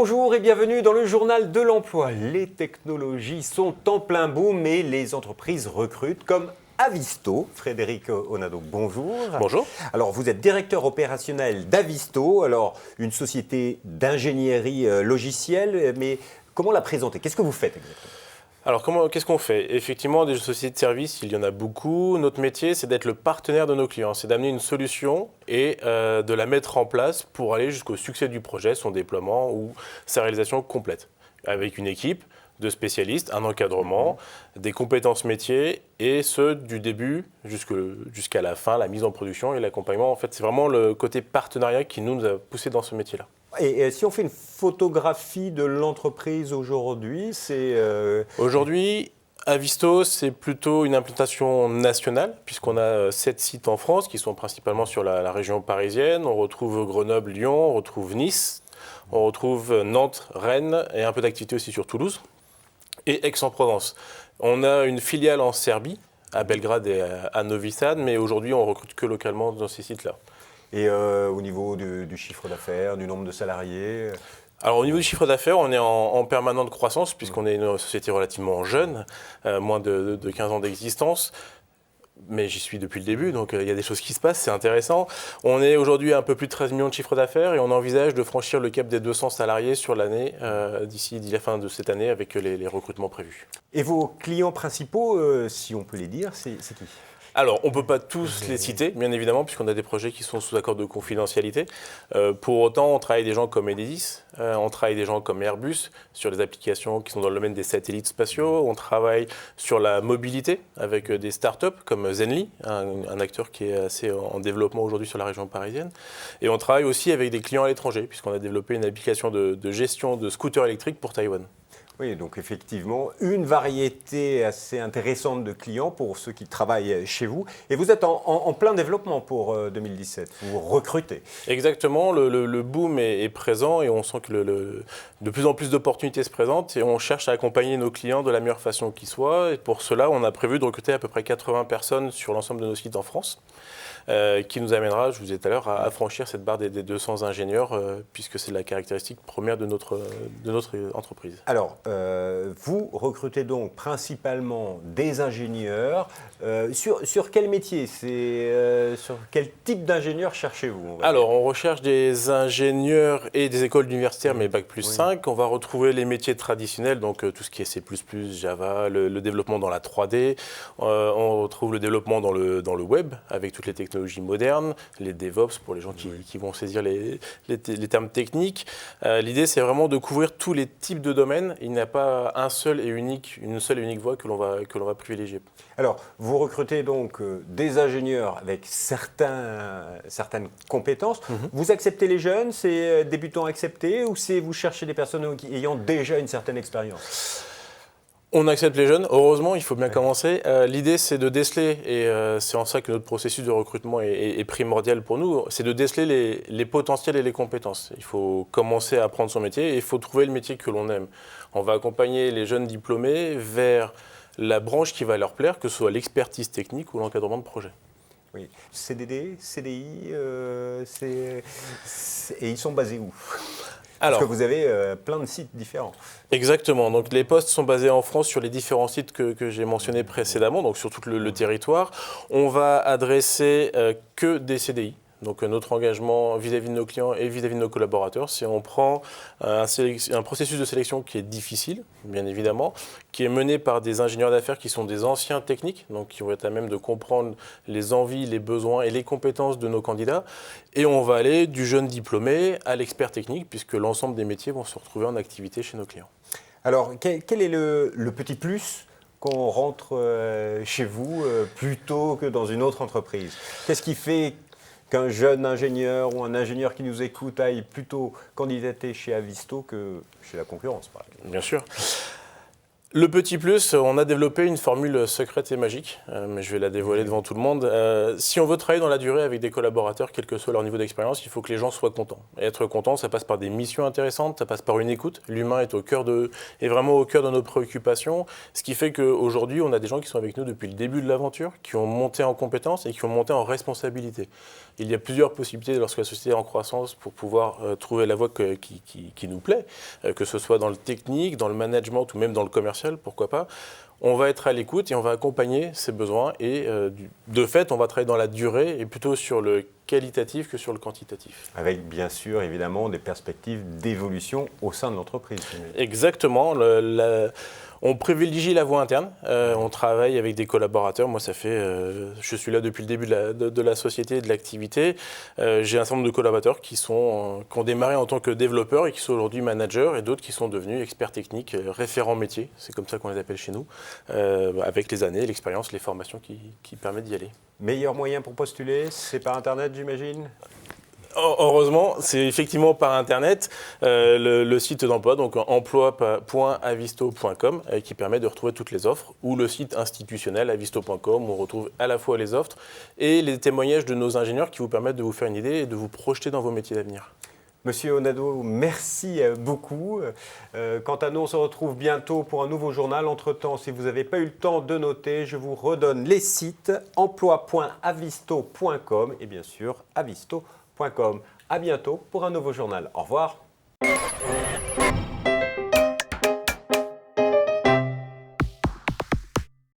Bonjour et bienvenue dans le journal de l'emploi. Les technologies sont en plein boom et les entreprises recrutent comme Avisto. Frédéric Onado, bonjour. Bonjour. Alors vous êtes directeur opérationnel d'Avisto, alors une société d'ingénierie logicielle, mais comment la présenter? Qu'est-ce que vous faites exactement? Alors, qu'est-ce qu'on fait? Effectivement, des sociétés de services, il y en a beaucoup. Notre métier, c'est d'être le partenaire de nos clients. C'est d'amener une solution et de la mettre en place pour aller jusqu'au succès du projet, son déploiement ou sa réalisation complète. Avec une équipe de spécialistes, un encadrement, des compétences métiers et ce, du début jusqu'à la fin, la mise en production et l'accompagnement. En fait, c'est vraiment le côté partenariat qui nous a poussé dans ce métier-là. Et si on fait une photographie de l'entreprise aujourd'hui, c'est... Aujourd'hui, Avisto, c'est plutôt une implantation nationale, puisqu'on a 7 sites en France, qui sont principalement sur la région parisienne. On retrouve Grenoble, Lyon, on retrouve Nice, on retrouve Nantes, Rennes, et un peu d'activité aussi sur Toulouse, et Aix-en-Provence. On a une filiale en Serbie, à Belgrade et à Novi Sad, mais aujourd'hui, on recrute que localement dans ces sites-là. Et au niveau du chiffre d'affaires, du nombre de salariés? Alors au niveau du chiffre d'affaires, on est en permanente croissance puisqu'on est une société relativement jeune, moins de 15 ans d'existence. Mais j'y suis depuis le début, donc il y a des choses qui se passent, c'est intéressant. On est aujourd'hui à un peu plus de 13 millions de chiffre d'affaires et on envisage de franchir le cap des 200 salariés sur l'année d'ici la fin de cette année avec les recrutements prévus. Et vos clients principaux, si on peut les dire, c'est qui? Alors, on ne peut pas tous les citer, bien évidemment, puisqu'on a des projets qui sont sous accord de confidentialité. Pour autant, on travaille des gens comme Enedis, on travaille des gens comme Airbus sur des applications qui sont dans le domaine des satellites spatiaux. On travaille sur la mobilité avec des startups comme Zenly, un acteur qui est assez en développement aujourd'hui sur la région parisienne. Et on travaille aussi avec des clients à l'étranger, puisqu'on a développé une application de gestion de scooters électriques pour Taïwan. Oui, donc effectivement, une variété assez intéressante de clients pour ceux qui travaillent chez vous. Et vous êtes en plein développement pour 2017, vous recrutez. Exactement, le boom est présent et on sent que de plus en plus d'opportunités se présentent et on cherche à accompagner nos clients de la meilleure façon qui soit. Et pour cela, on a prévu de recruter à peu près 80 personnes sur l'ensemble de nos sites en France. Qui nous amènera, je vous disais tout à l'heure, à franchir cette barre des 200 ingénieurs, puisque c'est la caractéristique première de notre entreprise. Alors, vous recrutez donc principalement des ingénieurs. Sur quel métier? Sur quel type d'ingénieur cherchez-vous? Alors, on recherche des ingénieurs et des écoles universitaires, mais Bac plus 5. On va retrouver les métiers traditionnels, donc tout ce qui est C++, Java, le développement dans la 3D. On retrouve le développement dans le web, avec toutes les technologies modernes, les DevOps pour les gens qui vont saisir les termes techniques. L'idée, c'est vraiment de couvrir tous les types de domaines. Il n'y a pas une seule et unique voie que l'on va privilégier. Alors, vous recrutez donc des ingénieurs avec certaines compétences. Vous acceptez les jeunes, c'est débutants acceptés, ou c'est vous cherchez des personnes ayant déjà une certaine expérience? On accepte les jeunes, heureusement, il faut bien commencer. L'idée, c'est de déceler, et c'est en ça que notre processus de recrutement est primordial pour nous, c'est de déceler les potentiels et les compétences. Il faut commencer à apprendre son métier et il faut trouver le métier que l'on aime. On va accompagner les jeunes diplômés vers la branche qui va leur plaire, que ce soit l'expertise technique ou l'encadrement de projet. Oui. CDD, CDI, et ils sont basés où? Parce que vous avez plein de sites différents. Exactement. Donc les postes sont basés en France sur les différents sites que j'ai mentionnés précédemment, donc sur tout le territoire. On va adresser que des CDI. Donc notre engagement vis-à-vis de nos clients et vis-à-vis de nos collaborateurs, c'est on prend un processus de sélection qui est difficile, bien évidemment, qui est mené par des ingénieurs d'affaires qui sont des anciens techniques, donc qui vont être à même de comprendre les envies, les besoins et les compétences de nos candidats. Et on va aller du jeune diplômé à l'expert technique, puisque l'ensemble des métiers vont se retrouver en activité chez nos clients. Alors, quel est le petit plus quand on rentre chez vous plutôt que dans une autre entreprise? Qu'est-ce qui fait qu'un jeune ingénieur ou un ingénieur qui nous écoute aille plutôt candidater chez Avisto que chez la concurrence, par exemple? Bien sûr. Le petit plus, on a développé une formule secrète et magique, mais je vais la dévoiler devant tout le monde. Si on veut travailler dans la durée avec des collaborateurs, quel que soit leur niveau d'expérience, il faut que les gens soient contents. Et être content, ça passe par des missions intéressantes, ça passe par une écoute. L'humain est vraiment au cœur de nos préoccupations, ce qui fait qu'aujourd'hui, on a des gens qui sont avec nous depuis le début de l'aventure, qui ont monté en compétences et qui ont monté en responsabilité. Il y a plusieurs possibilités lorsque la société est en croissance pour pouvoir trouver la voie qui nous plaît, que ce soit dans le technique, dans le management ou même dans le commercial, pourquoi pas. On va être à l'écoute et on va accompagner ces besoins et de fait, on va travailler dans la durée et plutôt sur le qualitatif que sur le quantitatif. Avec bien sûr, évidemment, des perspectives d'évolution au sein de l'entreprise. Exactement. On privilégie la voie interne. On travaille avec des collaborateurs. Moi, je suis là depuis le début de la société et de l'activité. J'ai un certain nombre de collaborateurs qui ont démarré en tant que développeurs et qui sont aujourd'hui managers et d'autres qui sont devenus experts techniques, référents métiers. C'est comme ça qu'on les appelle chez nous, avec les années, l'expérience, les formations qui permettent d'y aller. Meilleur moyen pour postuler, c'est par Internet, j'imagine ? Heureusement, c'est effectivement par Internet, le site d'emploi, donc emploi.avisto.com, qui permet de retrouver toutes les offres, ou le site institutionnel avisto.com, où on retrouve à la fois les offres et les témoignages de nos ingénieurs qui vous permettent de vous faire une idée et de vous projeter dans vos métiers d'avenir. Monsieur Onado, merci beaucoup. Quant à nous, on se retrouve bientôt pour un nouveau journal. Entre-temps, si vous n'avez pas eu le temps de noter, je vous redonne les sites emploi.avisto.com et bien sûr avisto.com. À bientôt pour un nouveau journal. Au revoir.